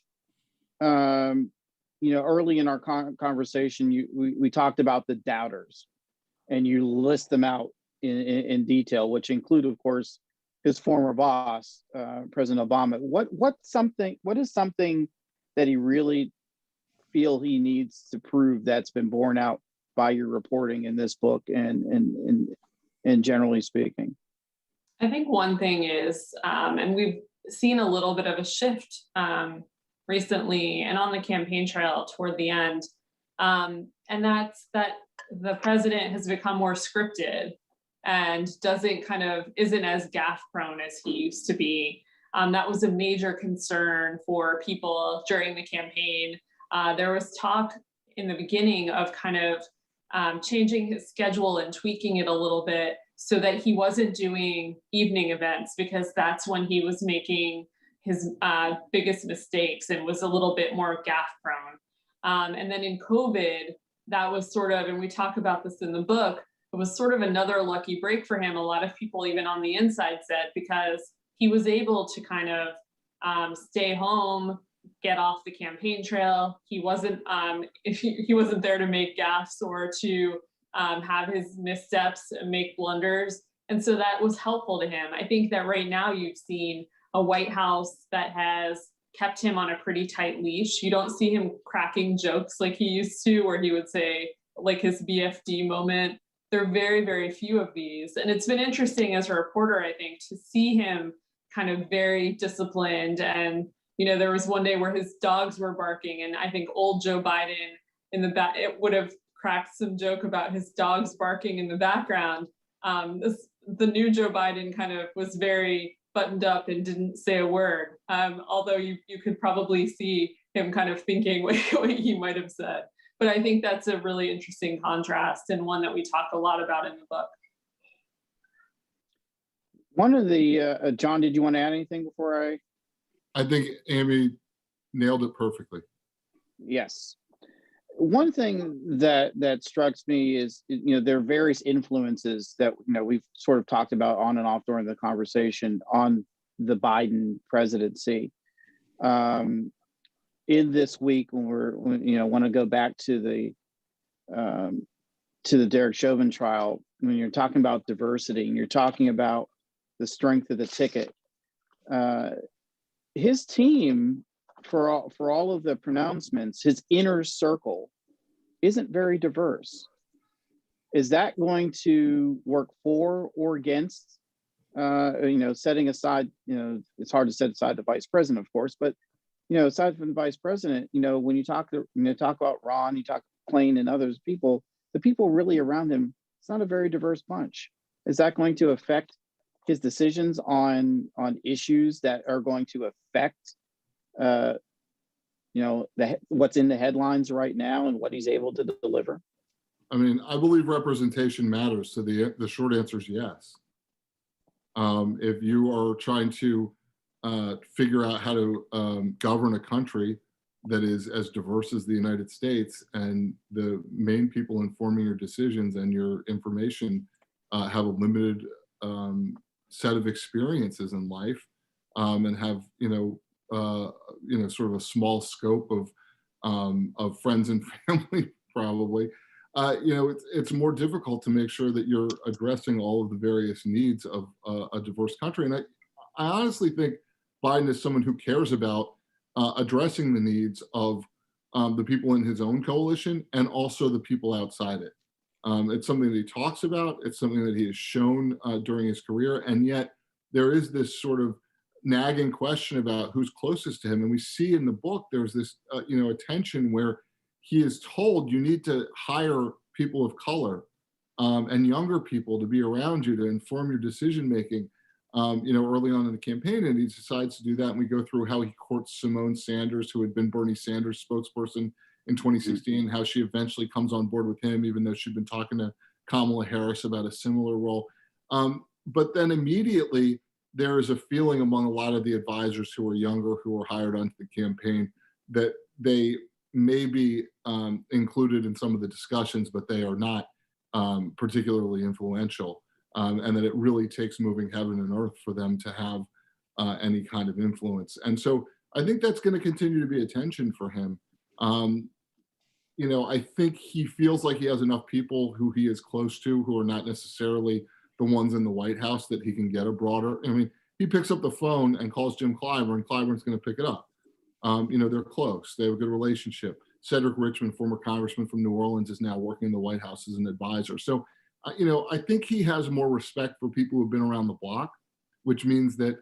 Early in our conversation, we talked about the doubters, and you list them out in detail, which include, of course, his former boss, President Obama. What is something that he really feel he needs to prove that's been borne out by your reporting in this book and generally speaking? I think one thing is, and we've seen a little bit of a shift recently and on the campaign trail toward the end, and that's that the president has become more scripted and isn't as gaffe prone as he used to be. That was a major concern for people during the campaign. There was talk in the beginning of kind of changing his schedule and tweaking it a little bit so that he wasn't doing evening events, because that's when he was making his biggest mistakes and was a little bit more gaffe prone. And then in COVID, that was sort of, and we talk about this in the book, it was sort of another lucky break for him. A lot of people, even on the inside, said, because he was able to kind of stay home, get off the campaign trail. He wasn't he wasn't there to make gaffes or to have his missteps and make blunders. And so that was helpful to him. I think that right now you've seen a White House that has kept him on a pretty tight leash. You don't see him cracking jokes like he used to, where he would say like his BFD moment. There are very, very few of these. And it's been interesting as a reporter, I think, to see him kind of very disciplined. And, you know, there was one day where his dogs were barking, and I think old Joe Biden in the back, it would have cracked some joke about his dogs barking in the background. The new Joe Biden kind of was very buttoned up and didn't say a word, although you could probably see him kind of thinking what he might have said. But I think that's a really interesting contrast, and one that we talk a lot about in the book. One of the, John, did you want to add anything before I think Amie nailed it perfectly. Yes. One thing that strikes me is, you know, there are various influences that, you know, we've sort of talked about on and off during the conversation on the Biden presidency. In this week, when you know, want to go back to the Derek Chauvin trial, when you're talking about diversity and you're talking about the strength of the ticket, his team, for all of the pronouncements, his inner circle isn't very diverse. Is that going to work for or against, you know, setting aside, you know, it's hard to set aside the vice president, of course, but, you know, aside from the vice president, you know, when you talk about Ron, you talk Klain and others, the people really around him, it's not a very diverse bunch. Is that going to affect his decisions on issues that are going to affect, you know, what's in the headlines right now and what he's able to deliver? I mean, I believe representation matters. So the short answer is yes. If you are trying to figure out how to govern a country that is as diverse as the United States, and the main people informing your decisions and your information have a limited set of experiences in life, and have, sort of a small scope of friends and family, probably, it's more difficult to make sure that you're addressing all of the various needs of a diverse country. And I honestly think Biden is someone who cares about addressing the needs of the people in his own coalition and also the people outside it. It's something that he talks about. It's something that he has shown during his career. And yet there is this sort of nagging question about who's closest to him. And we see in the book, there's this, a tension where he is told you need to hire people of color and younger people to be around you to inform your decision-making, early on in the campaign. And he decides to do that. And we go through how he courts Simone Sanders, who had been Bernie Sanders' spokesperson in 2016, how she eventually comes on board with him, even though she'd been talking to Kamala Harris about a similar role. But then immediately there is a feeling among a lot of the advisors who are younger, who are hired onto the campaign, that they may be included in some of the discussions, but they are not particularly influential. And that it really takes moving heaven and earth for them to have any kind of influence. And so I think that's going to continue to be a tension for him. I think he feels like he has enough people who he is close to who are not necessarily the ones in the White House that he can get a broader. I mean, he picks up the phone and calls Jim Clyburn. Clyburn's going to pick it up. They're close. They have a good relationship. Cedric Richmond, former congressman from New Orleans, is now working in the White House as an advisor. So, I think he has more respect for people who've been around the block, which means that,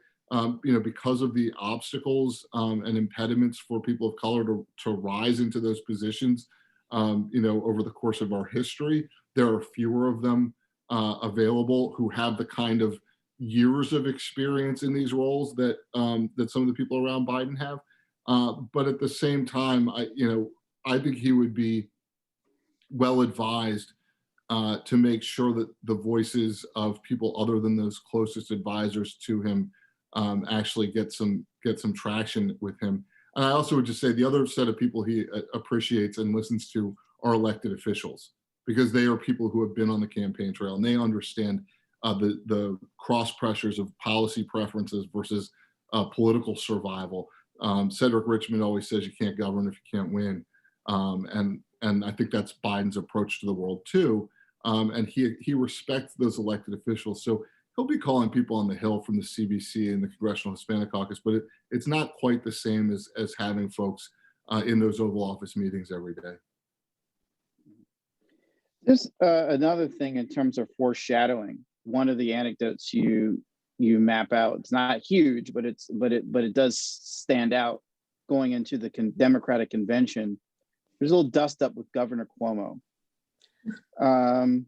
because of the obstacles and impediments for people of color to rise into those positions, over the course of our history. There are fewer of them available who have the kind of years of experience in these roles that that some of the people around Biden have. But at the same time, I think he would be well advised to make sure that the voices of people other than those closest advisors to him actually get some traction with him. And I also would just say the other set of people he appreciates and listens to are elected officials, because they are people who have been on the campaign trail and they understand the cross pressures of policy preferences versus political survival. Cedric Richmond always says you can't govern if you can't win. And I think that's Biden's approach to the world too. And he respects those elected officials. So he'll be calling people on the Hill from the CBC and the Congressional Hispanic Caucus, but it's not quite the same as having folks in those Oval Office meetings every day. There's another thing in terms of foreshadowing. One of the anecdotes you map out, it's not huge, but it does stand out going into the Democratic convention. There's a little dust up with Governor Cuomo, and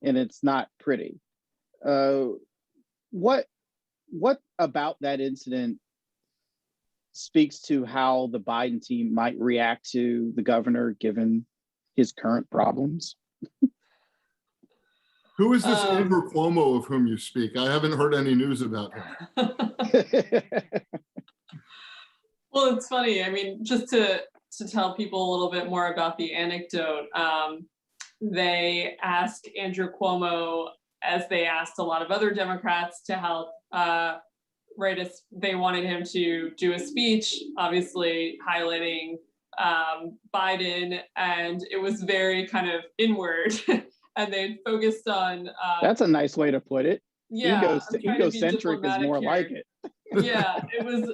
it's not pretty. What about that incident speaks to how the Biden team might react to the governor given his current problems? Who is this Andrew Cuomo of whom you speak? I haven't heard any news about him. Well, it's funny. I mean, just to tell people a little bit more about the anecdote, they asked Andrew Cuomo, as they asked a lot of other Democrats, to help they wanted him to do a speech, obviously highlighting Biden, and it was very kind of inward. And they focused on that's a nice way to put it. Yeah, egocentric is more like it. Yeah, it was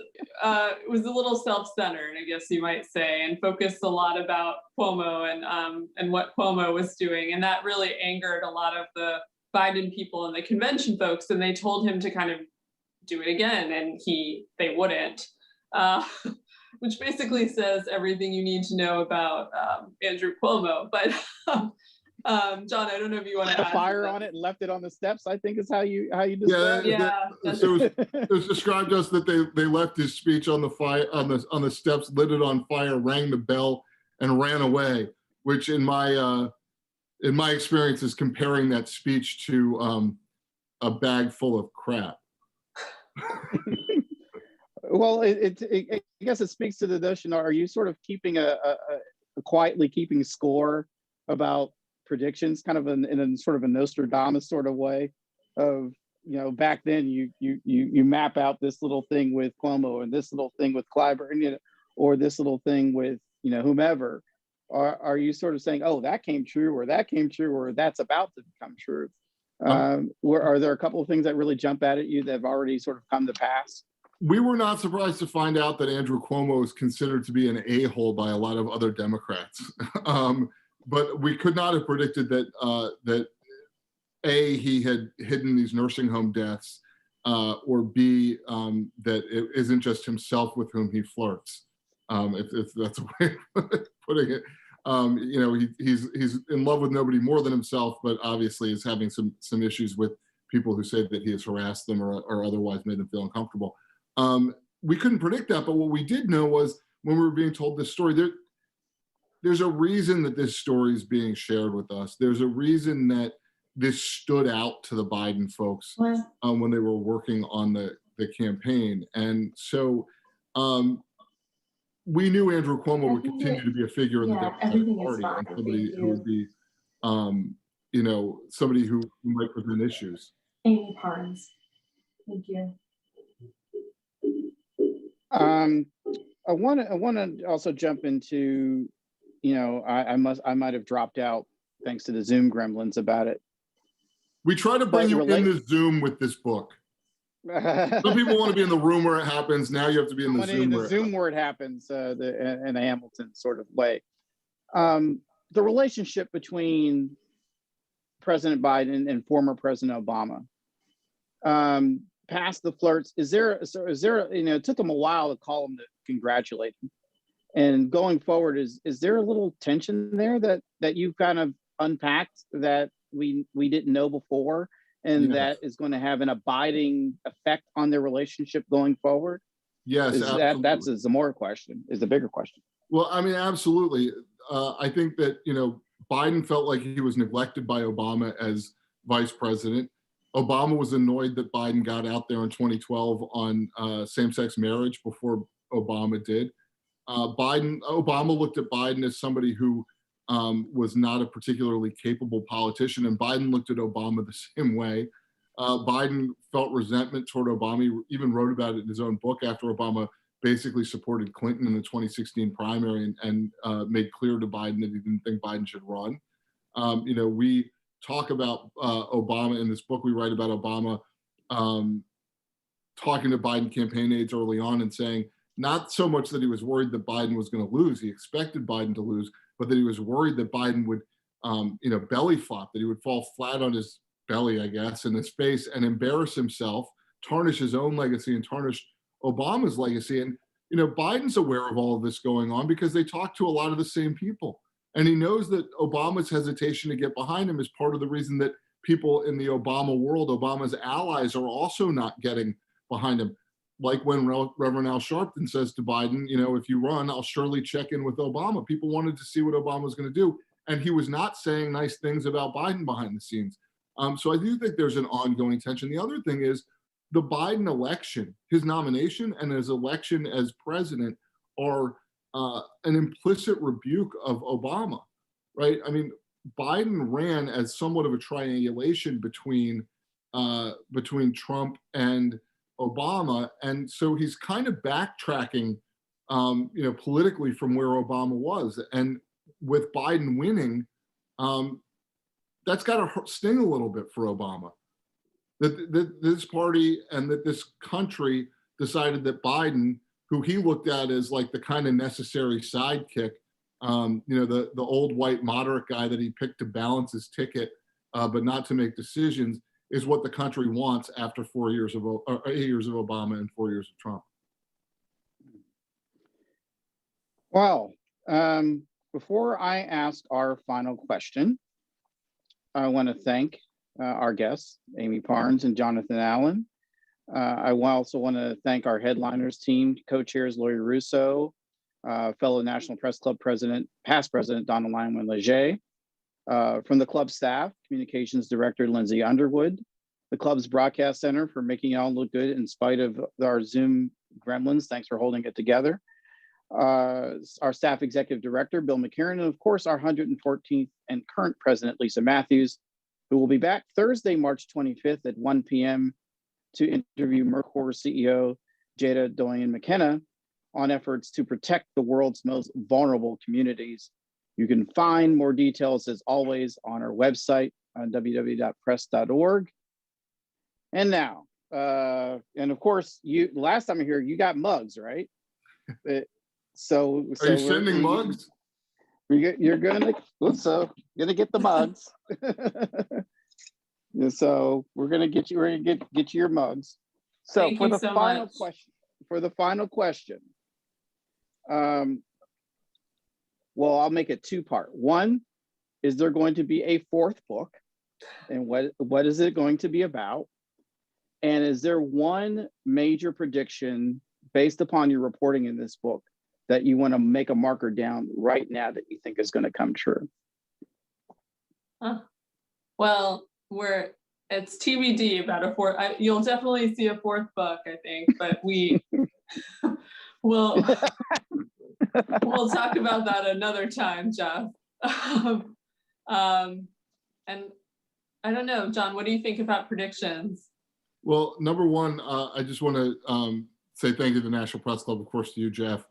a little self-centered, I guess you might say, and focused a lot about Cuomo and what Cuomo was doing, and that really angered a lot of the Biden people and the convention folks, and they told him to kind of do it again, and they wouldn't, which basically says everything you need to know about Andrew Cuomo. But John, I don't know if you want to add a fire on it and left it on the steps, I think is how you describe it. Yeah. So it was described us that they left his speech on the fire on the steps, lit it on fire, rang the bell, and ran away. Which in my experience is comparing that speech to a bag full of crap. Well, I guess it speaks to the notion. Are you sort of keeping a quietly keeping score about predictions, kind of in a sort of a Nostradamus sort of way of, back then you map out this little thing with Cuomo and this little thing with Clyburn, or this little thing with, whomever. Are you sort of saying, oh, that came true, or that's about to become true? Are there a couple of things that really jump out at you that have already sort of come to pass? We were not surprised to find out that Andrew Cuomo is considered to be an a-hole by a lot of other Democrats. But we could not have predicted that A, he had hidden these nursing home deaths, or B, that it isn't just himself with whom he flirts, if that's a way of putting it. He's in love with nobody more than himself, but obviously is having some issues with people who say that he has harassed them or otherwise made them feel uncomfortable. We couldn't predict that, but what we did know was when we were being told this story, there's a reason that this story is being shared with us. There's a reason that this stood out to the Biden folks when they were working on the campaign. And so we knew Andrew Cuomo would continue to be a figure in the Democratic Party and somebody who would be, somebody who might present issues. Amie Parnes. Thank you. I want to also jump into, I might have dropped out thanks to the Zoom gremlins about it. We try to bring you in the Zoom with this book. Some people want to be in the room where it happens. Now you have to be in the Zoom where it happens, in a Hamilton sort of way. The relationship between President Biden and former President Obama, past the flirts, is there? It took him a while to call him to congratulate him, And going forward, is there a little tension there that you've kind of unpacked that we didn't know before, and that is going to have an abiding effect on their relationship going forward? Yes, absolutely. That's a more question, is the bigger question. Well, I mean, absolutely. I think that, Biden felt like he was neglected by Obama as vice president. Obama was annoyed that Biden got out there in 2012 on same-sex marriage before Obama did. Obama looked at Biden as somebody who was not a particularly capable politician, and Biden looked at Obama the same way. Biden felt resentment toward Obama. He even wrote about it in his own book after Obama basically supported Clinton in the 2016 primary and made clear to Biden that he didn't think Biden should run. We talk about Obama in this book. We write about Obama talking to Biden campaign aides early on and saying, not so much that he was worried that Biden was going to lose. He expected Biden to lose, but that he was worried that Biden would, belly flop, that he would fall flat on his belly, I guess, in his face and embarrass himself, tarnish his own legacy and tarnish Obama's legacy. And, Biden's aware of all of this going on because they talk to a lot of the same people. And he knows that Obama's hesitation to get behind him is part of the reason that people in the Obama world, Obama's allies, are also not getting behind him. Like when Reverend Al Sharpton says to Biden, if you run, I'll surely check in with Obama. People wanted to see what Obama was going to do. And he was not saying nice things about Biden behind the scenes. So I do think there's an ongoing tension. The other thing is the Biden election, his nomination and his election as president are an implicit rebuke of Obama, right? I mean, Biden ran as somewhat of a triangulation between Trump and Obama, and so he's kind of backtracking, politically from where Obama was. And with Biden winning, that's got to sting a little bit for Obama. That this party and that this country decided that Biden, who he looked at as like the kind of necessary sidekick, the old white moderate guy that he picked to balance his ticket, but not to make decisions, is what the country wants after 8 years of Obama and 4 years of Trump. Well, before I ask our final question, I want to thank our guests, Amie Parnes and Jonathan Allen. I also want to thank our headliners team, co-chairs Lori Russo, fellow National Press Club past president Donald Lyman Leger, from the club staff, communications director Lindsay Underwood, the club's broadcast center for making it all look good in spite of our Zoom gremlins. Thanks for holding it together. Our staff executive director, Bill McCarran, and of course, our 114th and current president, Lisa Matthews, who will be back Thursday, March 25th at 1 p.m. to interview Mercor CEO Jada Doyen McKenna on efforts to protect the world's most vulnerable communities. You can find more details, as always, on our website on www.press.org. And now, and of course, last time I hear you got mugs, right? So are you sending mugs? You're gonna get the mugs. So we're gonna get you your mugs. So Thank for you the so final much. question, well, I'll make it two-part. One, is there going to be a fourth book, and what is it going to be about? And is there one major prediction based upon your reporting in this book that you want to make a marker down right now that you think is going to come true? Well, it's TBD about a fourth. You'll definitely see a fourth book, I think, but we'll talk about that another time, Jeff. And I don't know, John, what do you think about predictions? Well, number one, I just want to say thank you to the National Press Club, of course, to you, Jeff,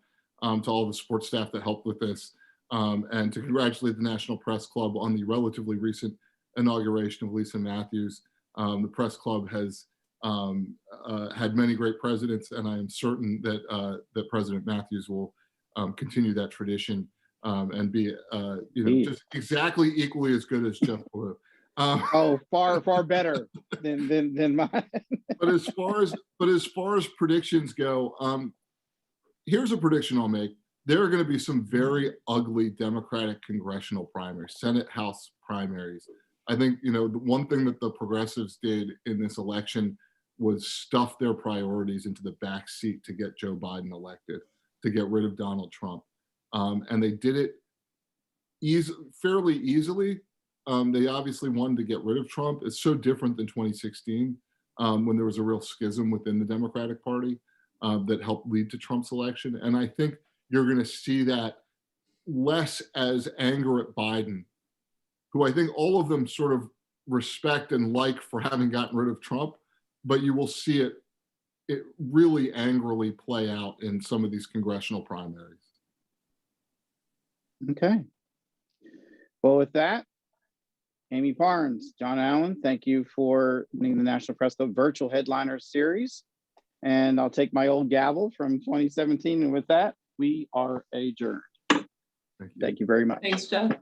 to all the support staff that helped with this, and to congratulate the National Press Club on the relatively recent inauguration of Lisa Matthews. The Press Club has had many great presidents, and I am certain that President Matthews will continue that tradition and be, just exactly equally as good as Jeff Blue. Far better than mine. But as far as predictions go, here's a prediction I'll make. there are going to be some very ugly Democratic congressional primaries, Senate, House primaries. I think, the one thing that the progressives did in this election was stuff their priorities into the back seat to get Joe Biden elected, to get rid of Donald Trump. And they did it fairly easily. They obviously wanted to get rid of Trump. It's so different than 2016, when there was a real schism within the Democratic Party that helped lead to Trump's election. And I think you're going to see that less as anger at Biden, who I think all of them sort of respect and like for having gotten rid of Trump, but you will see it really angrily play out in some of these congressional primaries. Okay. Well, with that, Amie Parnes, John Allen, thank you for running the National Press Club Virtual Headliner Series. And I'll take my old gavel from 2017. And with that, we are adjourned. Thank you. Thank you very much. Thanks, Jeff.